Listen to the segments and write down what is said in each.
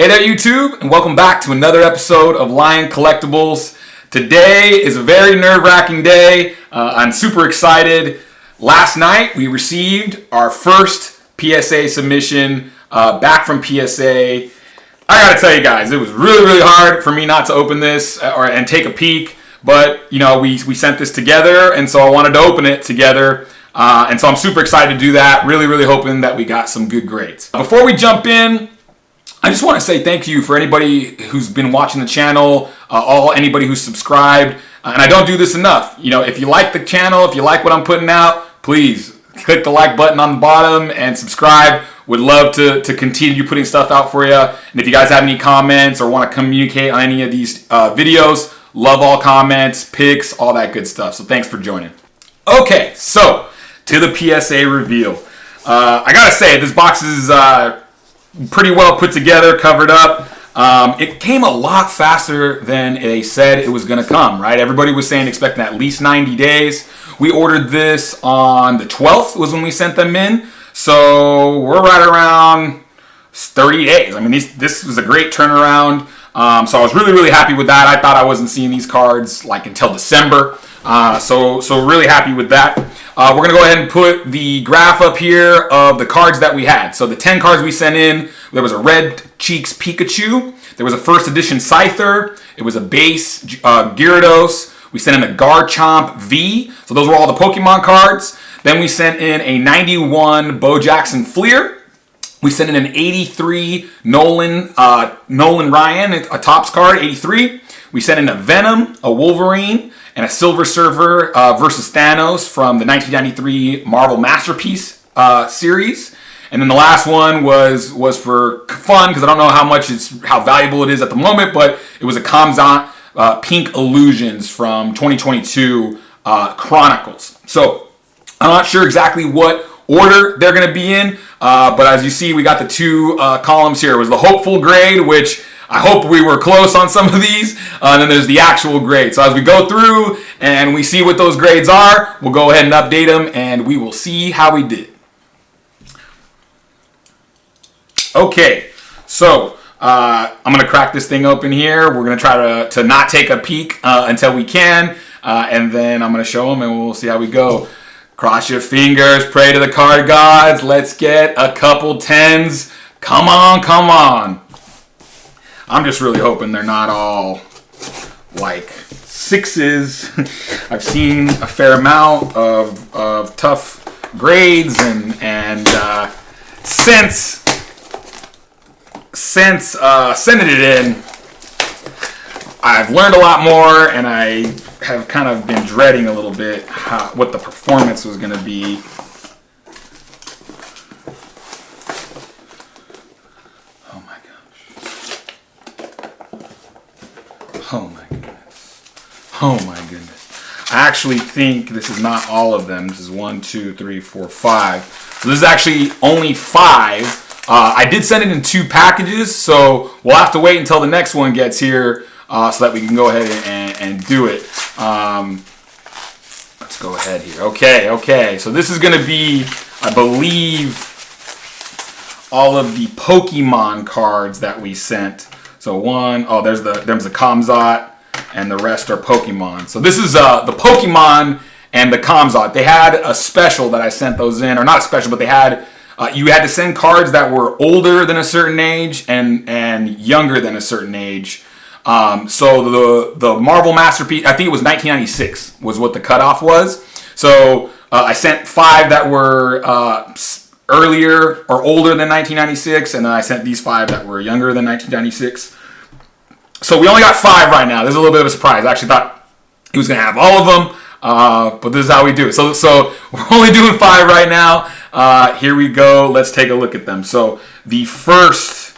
Hey there YouTube, and welcome back to another episode of Lion Collectibles. Today is a very nerve-wracking day. I'm super excited. Last night we received our first PSA submission back from PSA. I gotta tell you guys, it was really hard for me not to open this and take a peek, but you know, we sent this together, and so I wanted to open it together. And so I'm super excited to do that. Really hoping that we got some good grades. Before we jump in, I just want to say thank you for anybody who's been watching the channel, anybody who's subscribed, and I don't do this enough. You know, if you like the channel, if you like what I'm putting out, please click the like button on the bottom and subscribe. Would love to continue putting stuff out for you. And if you guys have any comments or want to communicate on any of these videos, love all comments, pics, all that good stuff. So thanks for joining. Okay, so to the PSA reveal. I gotta say, this box is pretty well put together, covered up. It came a lot faster than they said it was going to come, right? Everybody was saying expecting at least 90 days. We ordered this on the 12th was when we sent them in. So we're right around 30 days. I mean, this was a great turnaround. So I was really happy with that. I thought I wasn't seeing these cards like until December. So really happy with that. We're going to go ahead and put the graph up here of the cards that we had. So the 10 cards we sent in, there was a Red Cheeks Pikachu. There was a first edition Scyther. It was a base Gyarados. We sent in a Garchomp V. So those were all the Pokemon cards. Then we sent in a 91 Bo Jackson Fleer. We sent in an 83 Nolan Ryan, a Topps card, 83. We sent in a Venom, a Wolverine, and a Silver Surfer versus Thanos from the 1993 Marvel Masterpiece series. And then the last one was for fun, because I don't know how valuable it is at the moment, but it was a Kamzat Pink Illusions from 2022 Chronicles. So I'm not sure exactly what order they're going to be in, but as you see, we got the two columns here. It was the hopeful grade, which I hope we were close on some of these, and then there's the actual grade. So as we go through and we see what those grades are, we'll go ahead and update them, and we will see how we did. Okay, so I'm going to crack this thing open here. We're going to try to not take a peek until we can, and then I'm going to show them, and we'll see how we go. Cross your fingers, pray to the card gods. Let's get a couple 10s. Come on. I'm just really hoping they're not all like 6s. I've seen a fair amount of tough grades, and since sending it in, I've learned a lot more, and I have kind of been dreading a little bit what the performance was going to be. Oh my goodness. I actually think this is not all of them. This is 1, 2, 3, 4, 5. So this is actually only 5. I did send it in 2 packages, so we'll have to wait until the next one gets here so that we can go ahead and do it. Let's go ahead here. Okay. So this is going to be, I believe, all of the Pokemon cards that we sent. So there's the Kamzat, and the rest are Pokemon. So this is the Pokemon and the Kamzat. They had a special that I sent those in, or not a special, but they had, you had to send cards that were older than a certain age and younger than a certain age. So the Marvel Masterpiece, I think it was 1996 was what the cutoff was. So I sent 5 that were earlier or older than 1996, and then I sent these 5 that were younger than 1996. So we only got 5 right now. This is a little bit of a surprise. I actually thought he was going to have all of them, but this is how we do it. So we're only doing 5 right now. Here we go. Let's take a look at them. So the first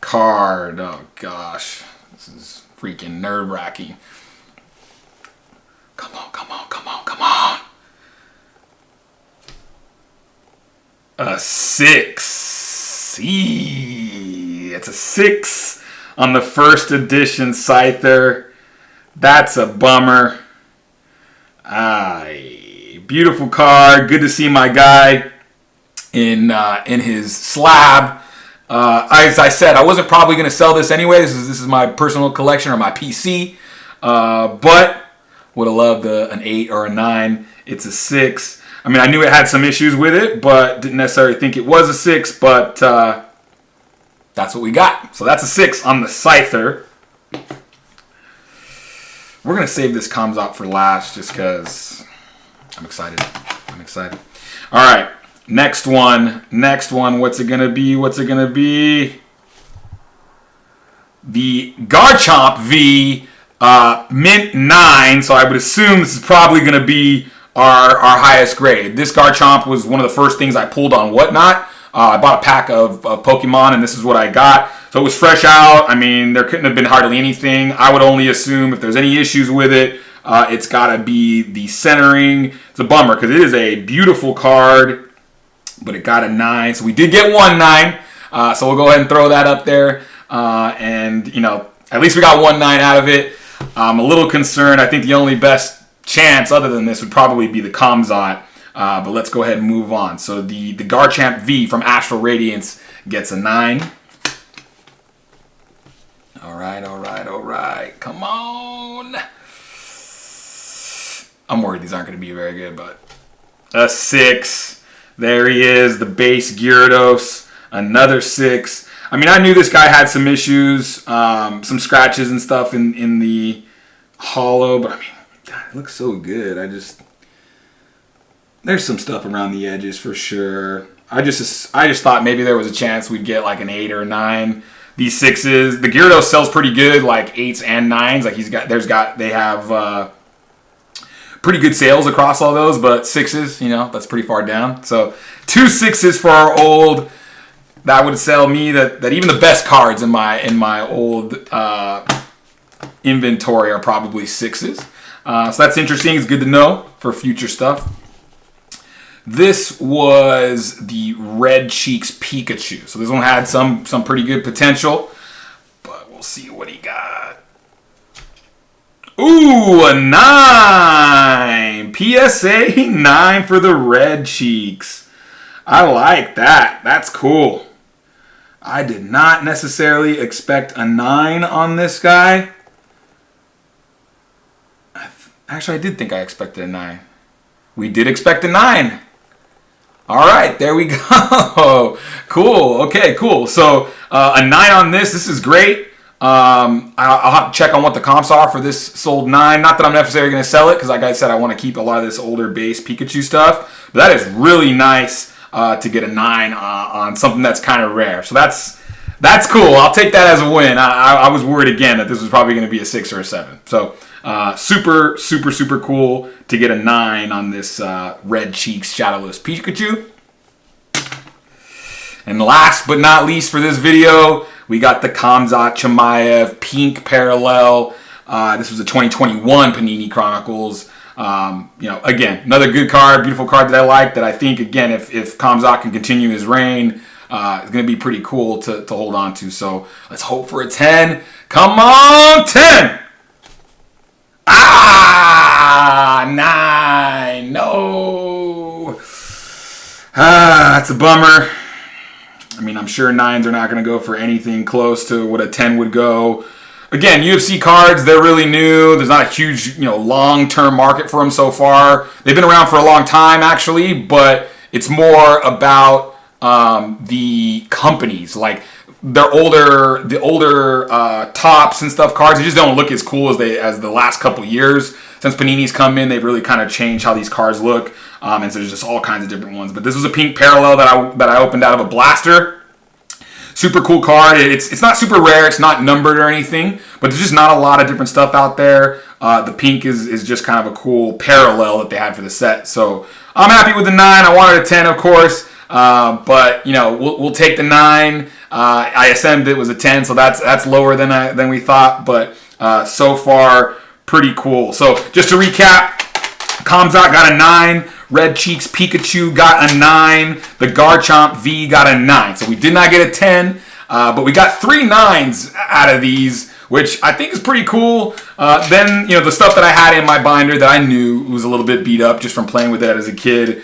card, oh gosh, this is freaking nerve-wracking. Come on. A 6. It's a 6. On the first edition Scyther. That's a bummer. Beautiful card. Good to see my guy in his slab. As I said, I wasn't probably going to sell this anyway. This is my personal collection or my PC. But would have loved an 8 or a 9. It's a 6. I mean, I knew it had some issues with it, but didn't necessarily think it was a 6. But that's what we got. So that's a 6 on the Scyther. We're going to save this Comzop for last just because I'm excited. All right. Next one. What's it going to be? The Garchomp V Mint 9. So I would assume this is probably going to be our highest grade. This Garchomp was one of the first things I pulled on Whatnot. I bought a pack of Pokemon, and this is what I got. So it was fresh out. I mean, there couldn't have been hardly anything. I would only assume if there's any issues with it, it's got to be the centering. It's a bummer because it is a beautiful card, but it got a 9. So we did get 1 9. So we'll go ahead and throw that up there. And, you know, at least we got 1 9 out of it. I'm a little concerned. I think the only best chance other than this would probably be the Comzot. But let's go ahead and move on. So the Garchomp V from Astral Radiance gets a 9. All right. Come on. I'm worried these aren't going to be very good, but a 6. There he is, the base Gyarados. Another 6. I mean, I knew this guy had some issues, some scratches and stuff in the holo, but I mean, God, it looks so good. There's some stuff around the edges for sure. I just thought maybe there was a chance we'd get like an 8 or a 9. These 6s, the Gyarados sells pretty good, like 8s and 9s. Like they have pretty good sales across all those, but 6s, you know, that's pretty far down. So 2 6s for our old. That would sell me that even the best cards in my old inventory are probably 6s. So that's interesting. It's good to know for future stuff. This was the Red Cheeks Pikachu. So this one had some pretty good potential, but we'll see what he got. Ooh, a 9. PSA 9 for the Red Cheeks. I like that. That's cool. I did not necessarily expect a 9 on this guy. Actually, I did think I expected a 9. We did expect a 9. All right, there we go. Cool. Okay, cool. So a 9 on this. This is great. I'll have to check on what the comps are for this sold 9. Not that I'm necessarily going to sell it because, like I said, I want to keep a lot of this older base Pikachu stuff. But that is really nice to get a 9 on something that's kind of rare. So that's cool. I'll take that as a win. I was worried again that this was probably going to be a 6 or a 7. So super cool to get a 9 on this Red Cheeks Shadowless Pikachu. And last but not least for this video, we got the Kamzat Chimaev Pink Parallel. This was a 2021 Panini Chronicles. Again, another good card, beautiful card that I like. That I think, again, if Kamzat can continue his reign, it's going to be pretty cool to hold on to. So let's hope for a 10. Come on, 10! 9. No. That's a bummer. I mean, I'm sure 9s are not going to go for anything close to what a 10 would go. Again, UFC cards, they're really new. There's not a huge, long-term market for them so far. They've been around for a long time, actually, but it's more about the companies. Like, the older tops and stuff cards, they just don't look as cool as the last couple years. Since Panini's come in, they've really kind of changed how these cards look. And so there's just all kinds of different ones. But this was a pink parallel that I opened out of a blaster. Super cool card. It's not super rare. It's not numbered or anything. But there's just not a lot of different stuff out there. The pink is just kind of a cool parallel that they had for the set. So I'm happy with the 9. I wanted a 10, of course. But we'll take the 9. I assumed it was a 10, so that's lower than we thought. But so far, pretty cool. So just to recap, Kamzat got a 9. Red Cheeks Pikachu got a 9. The Garchomp V got a 9. So we did not get a 10, but we got 3 9s out of these, which I think is pretty cool. Then, the stuff that I had in my binder that I knew was a little bit beat up just from playing with that as a kid.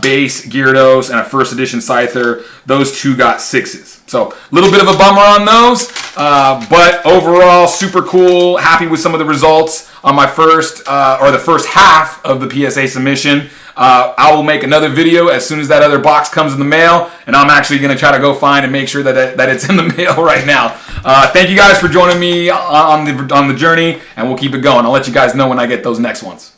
Base, Gyarados, and a first edition Scyther. Those two got 6s. So a little bit of a bummer on those, but overall super cool. Happy with some of the results on my first the first half of the PSA submission. I will make another video as soon as that other box comes in the mail, and I'm actually going to try to go find and make sure that it's in the mail right now. Thank you guys for joining me on the journey, and we'll keep it going. I'll let you guys know when I get those next ones.